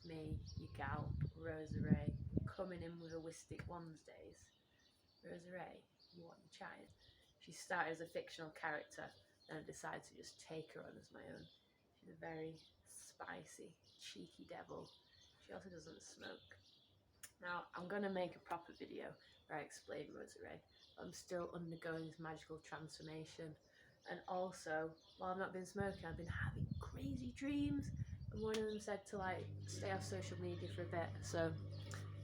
me, your gal, Rosa, coming in with a WYSTIK Wednesdays. Rosa, you want your chatting? She started as a fictional character, then I decided to just take her on as my own. She's a very spicy, cheeky devil. She also doesn't smoke. Now, I'm going to make a proper video where I explain Rosa, but I'm still undergoing this magical transformation. And also, while I've not been smoking, I've been having crazy dreams. And one of them said to like stay off social media for a bit. So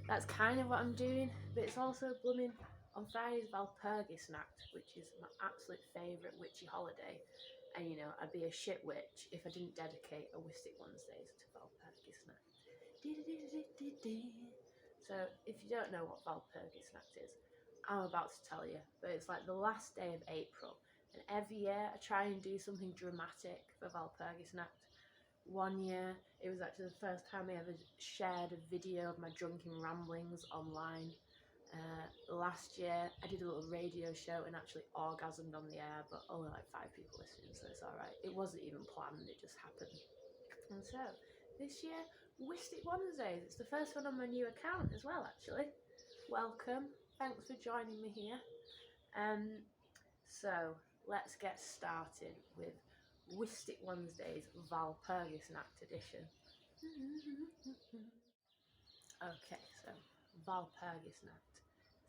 that's kind of what I'm doing. But it's also blooming on Friday's Walpurgis Nacht, which is my absolute favourite witchy holiday. And you know, I'd be a shit witch if I didn't dedicate a WYSTIK Wednesdays to Walpurgis Nacht. So if you don't know what Walpurgis Nacht is, I'm about to tell you. But it's like the last day of April. And every year I try and do something dramatic for Walpurgis Nacht. One year, it was actually the first time I ever shared a video of my drunken ramblings online. Last year, I did a little radio show and actually orgasmed on the air, but only like 5 people listening, so it's alright. It wasn't even planned, it just happened. And so, this year, WYSTIK Wednesdays. It's the first one on my new account as well, actually. Welcome. Thanks for joining me here. So, let's get started with WYSTIK Wednesdays Walpurgis Nacht edition. Okay, so Walpurgis Nacht.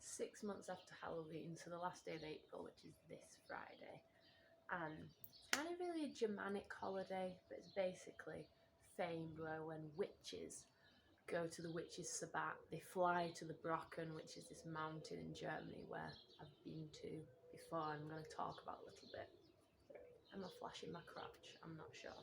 6 months after Halloween, so the last day of April, which is this Friday. And it's kind of really a Germanic holiday, but it's basically famed where when witches go to the Witches Sabbat, they fly to the Brocken, which is this mountain in Germany where I've been to before. I'm going to talk about a little bit. Am I flashing my crotch? I'm not sure.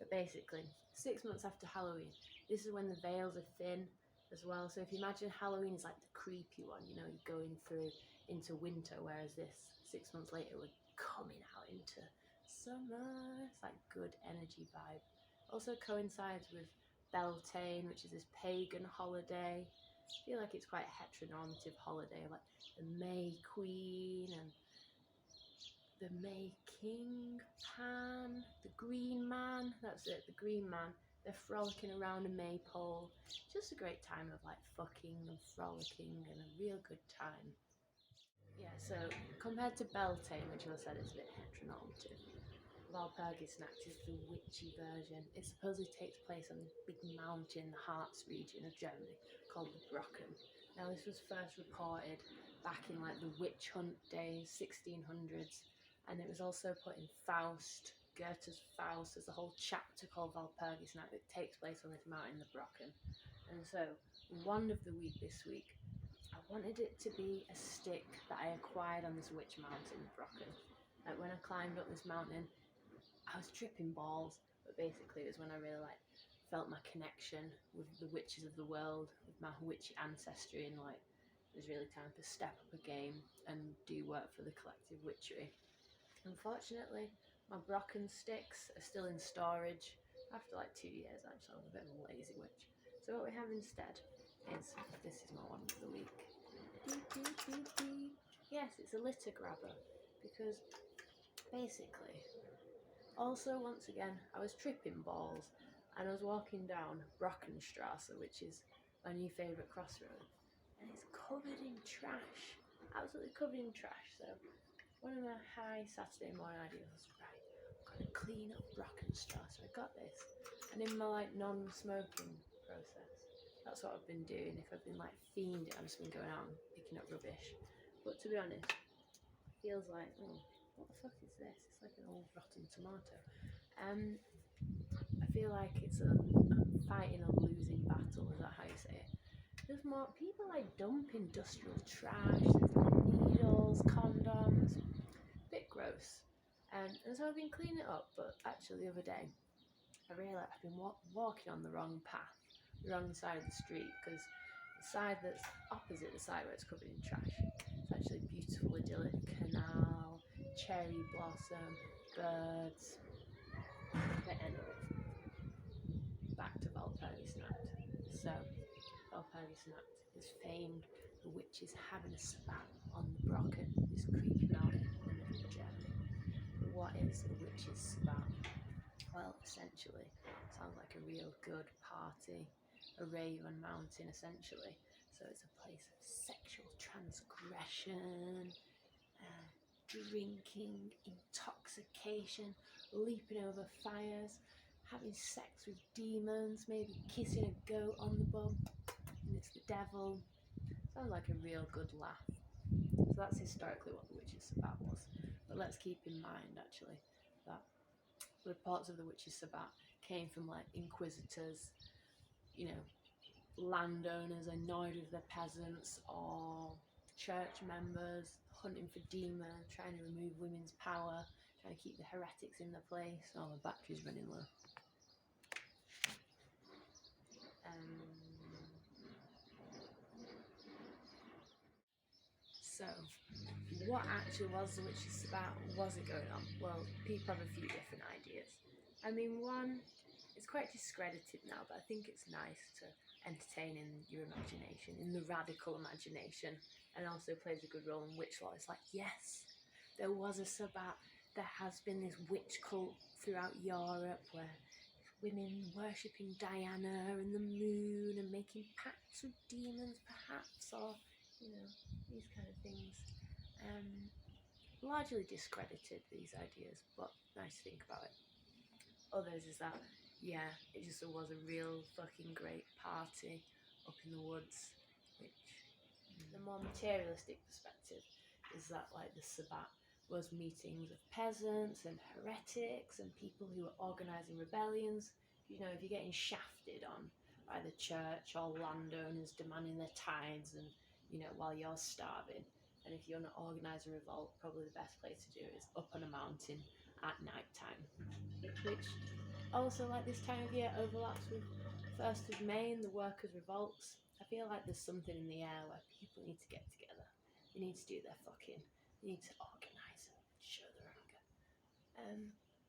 But basically, 6 months after Halloween, this is when the veils are thin as well. So if you imagine Halloween is like the creepy one, you know, you're going through into winter, whereas this 6 months later, we're coming out into summer. It's like good energy vibe. Also coincides with Beltane, which is this pagan holiday. I feel like it's quite a heteronormative holiday, like the May Queen and the May King, Pan, the Green Man, that's it, the Green Man. They're frolicking around a maypole. Just a great time of like fucking and frolicking and a real good time. Yeah, so compared to Beltane, which I said is a bit heteronormative, Walpurgis Nacht is the witchy version. It supposedly takes place on this big mountain in the Harz region of Germany called the Brocken. Now this was first reported back in like the witch hunt days, 1600s, and it was also put in Faust, Goethe's Faust. There's a whole chapter called Walpurgis Nacht that takes place on this mountain in the Brocken. And so, wand of the week this week, I wanted it to be a stick that I acquired on this witch mountain, Brocken. Like when I climbed up this mountain, I was tripping balls, but basically it was when I really like felt my connection with the witches of the world, with my witchy ancestry, and like it was really time to step up a game and do work for the collective witchery. Unfortunately, my Brocken sticks are still in storage after like 2 years. Actually, I'm a bit of a lazy witch. So what we have instead is, this is my one of the week. Yes, it's a litter grabber, because basically, also once again, I was tripping balls and I was walking down Brockenstrasse, which is my new favourite crossroad, and it's covered in trash, absolutely covered in trash. So one of my high Saturday morning ideas was, right, I'm gonna clean up Brockenstrasse. So I got this, and in my like non-smoking process, that's what I've been doing. If I've been like fiending, I've just been going out and picking up rubbish. But to be honest, it feels like, oh, what the fuck is this? It's like an old rotten tomato. I feel like it's I'm fighting a losing battle. Is that how you say it? There's more people like dump industrial trash. There's like needles, condoms. Bit gross. And so I've been cleaning it up. But actually, the other day, I realised I've been walking on the wrong path, the wrong side of the street, because the side that's opposite the side where it's covered in trash, it's actually a beautiful, idyllic canal, cherry blossom, birds. But anyway, back to Walpurgis Nacht. So, Walpurgis Nacht is famed for witches having a spat on the Brocken, this creepy mountain in the middle of Germany. But what is a witch's spat? Well, essentially, sounds like a real good party, a rave on mountain, essentially. So it's a place of sexual transgression, drinking, intoxication, leaping over fires, having sex with demons, maybe kissing a goat on the bum, and it's the devil. Sounds like a real good laugh. So that's historically what the Witches Sabbat was. But let's keep in mind, actually, that reports of the Witches Sabbat came from like inquisitors, you know, landowners annoyed with their peasants, or church members hunting for demons, trying to remove women's power, trying to keep the heretics in their place. Oh, the battery's running low. So, what actually was the Witches Sabbat? Was it going on? Well, people have a few different ideas. I mean, one, it's quite discredited now, but I think it's nice to entertain in your imagination, in the radical imagination, and also plays a good role in witch lore. It's like, yes, there was a Sabbat. There has been this witch cult throughout Europe where women worshipping Diana and the moon and making pacts with demons, perhaps, or, you know, these kind of things. Largely discredited, these ideas, but nice to think about it. Others is that, yeah, it just was a real fucking great party up in the woods, which the more materialistic perspective is that like the Sabbat was meetings of peasants and heretics and people who were organising rebellions. You know, if you're getting shafted on by the church or landowners demanding their tithes and, you know, while you're starving, and if you want to organise a revolt, probably the best place to do it is up on a mountain at night time, which also, like this time of year, overlaps with 1st of May and the workers' revolts. I feel like there's something in the air where people need to get together. They need to do their fucking. They need to organise and show their anger.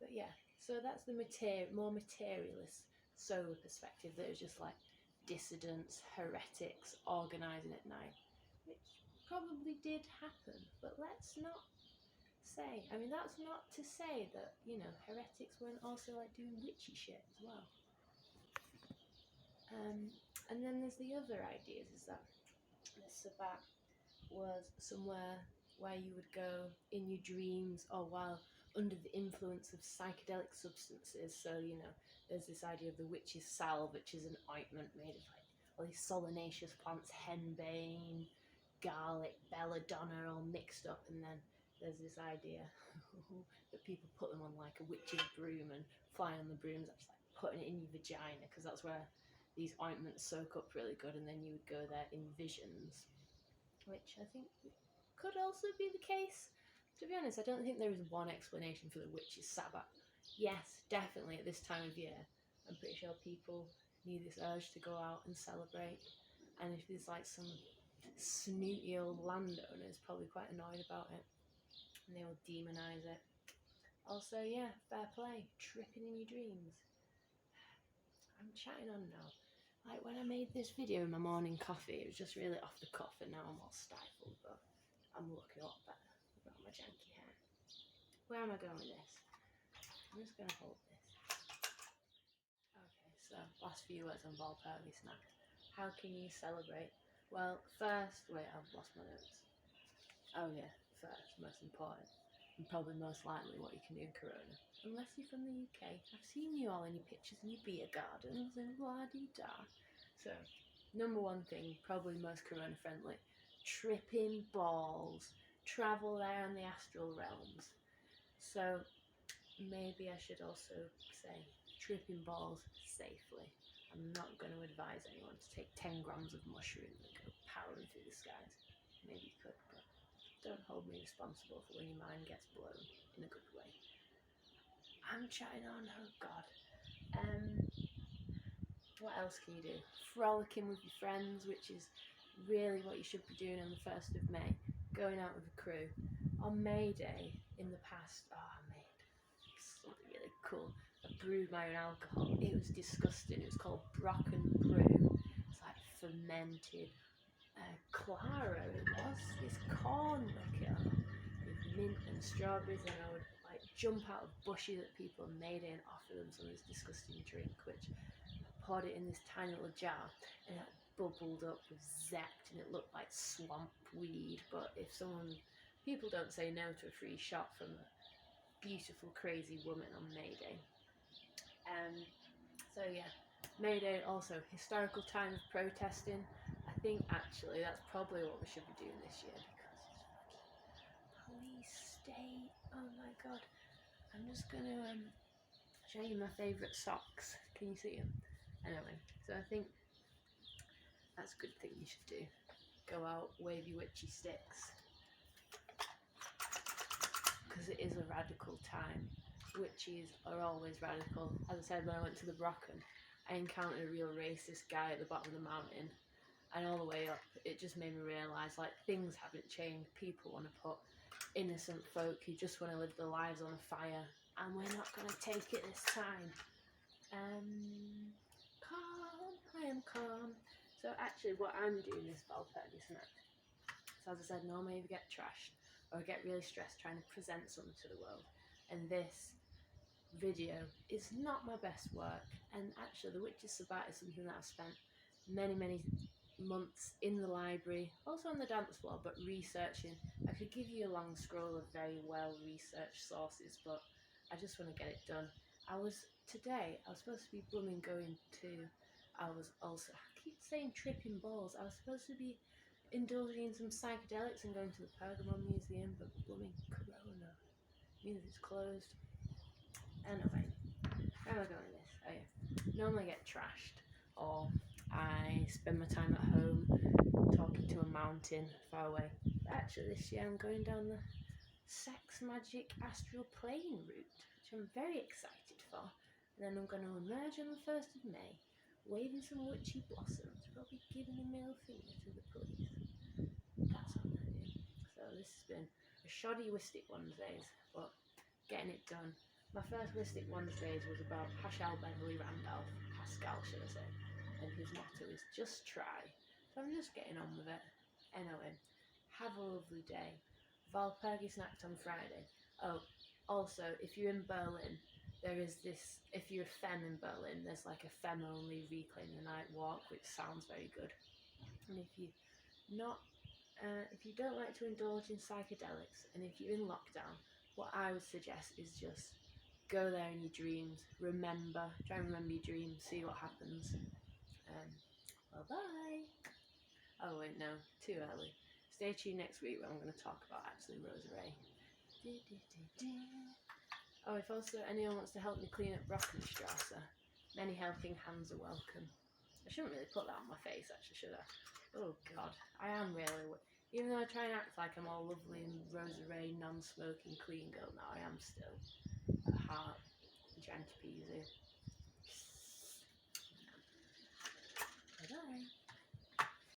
But yeah, so that's the more materialist, sober perspective that is just like dissidents, heretics, organising at night, which probably did happen. But let's not say, I mean, that's not to say that, you know, heretics weren't also like doing witchy shit as well. And then there's the other ideas, is that the Sabbat was somewhere where you would go in your dreams or while under the influence of psychedelic substances. So, you know, there's this idea of the witch's salve, which is an ointment made of like all these solanaceous plants, henbane, garlic, belladonna, all mixed up, and then there's this idea that people put them on like a witch's broom and flying on the brooms, that's like putting it in your vagina, because that's where these ointments soak up really good, and then you would go there in visions, which I think could also be the case. To be honest, I don't think there is one explanation for the Witches Sabbat. Yes, definitely at this time of year, I'm pretty sure people need this urge to go out and celebrate, and if there's like some snooty old landowners probably quite annoyed about it, and they will demonise it. Also, yeah, fair play, tripping in your dreams. I'm chatting on now. Like when I made this video in my morning coffee, it was just really off the cuff, and now I'm all stifled, but I'm looking a lot better without my janky hair. Where am I going with this? I'm just going to hold this. Okay, so last few words on Walpurgis Nacht. How can you celebrate? Well, first, wait, I've lost my notes. Oh yeah, first, most important, and probably most likely what you can do in Corona. Unless you're from the UK, I've seen you all in your pictures in your beer gardens and blah-de-da. So, number one thing, probably most Corona friendly, tripping balls, travel there in the astral realms. So, maybe I should also say tripping balls safely. I'm not going to advise anyone to take 10 grams of mushrooms and go powering through the skies. Maybe you could, but don't hold me responsible for when your mind gets blown in a good way. I'm chatting on, oh god. What else can you do? Frolicking with your friends, which is really what you should be doing on the 1st of May. Going out with a crew. On May Day, in the past, I made something really cool. I brewed my own alcohol. It was disgusting. It was called Brocken brew. It's like fermented Claro, it was this corn liquor with mint and strawberries, and I would like jump out of bushes at people on May Day and offer them some of this disgusting drink, which I poured it in this tiny little jar, and it bubbled up with zect, and it looked like swamp weed. But people don't say no to a free shot from a beautiful, crazy woman on May Day. So yeah, May Day also historical time of protesting. I think actually that's probably what we should be doing this year, because it's fucking police state. Oh my god. I'm just gonna show you my favourite socks. Can you see them? Anyway, so I think that's a good thing you should do. Go out, wave your witchy sticks, because it is a radical time. Witches are always radical. As I said, when I went to the Brocken, I encountered a real racist guy at the bottom of the mountain, and all the way up, it just made me realise, like, things haven't changed. People want to put innocent folk who just want to live their lives on a fire, and we're not going to take it this time. Calm, I am calm. So actually what I'm doing this Walpurgis Nacht, so as I said, normally I get trashed or I get really stressed trying to present something to the world, and this video is not my best work. And actually the Witches Sabbat is something that I've spent many months in the library, also on the dance floor, but researching. I could give you a long scroll of very well researched sources, but I just want to get it done. I was supposed to be blooming going to, I keep saying tripping balls, I was supposed to be indulging in some psychedelics and going to the Pergamon Museum, but blooming corona means it's closed. Anyway, where am I going with this? Oh yeah, normally I get trashed, or I spend my time at home talking to a mountain far away. But actually this year I'm going down the sex magic astral plane route, which I'm very excited for. And then I'm going to emerge on the 1st of May, waving some witchy blossoms, probably giving a middle finger to the police. That's what I'm going to do. So this has been a shoddy WYSTIK Wednesdays, but getting it done. My first WYSTIK Wednesdays was about Pascal Beverly Randolph, Pascal should I say, and his motto is just try. So I'm just getting on with it. Anyway, have a lovely day. Walpurgis Nacht on Friday. Oh, also, if you're in Berlin, there is this, if you're a femme in Berlin, there's like a femme only Reclaim the Night walk, which sounds very good. And if you don't like to indulge in psychedelics, and if you're in lockdown, what I would suggest is just go there in your dreams. Try and remember your dreams, see what happens. Well, bye. Oh wait, no, too early. Stay tuned next week when I'm going to talk about actually Rosa. Oh, if also anyone wants to help me clean up Brocken, many helping hands are welcome. I shouldn't really put that on my face, actually, should I? Oh god, I am really, even though I try and act like I'm all lovely and Rosa Ray, non-smoking, clean girl now, I am still, at heart, janky peasy.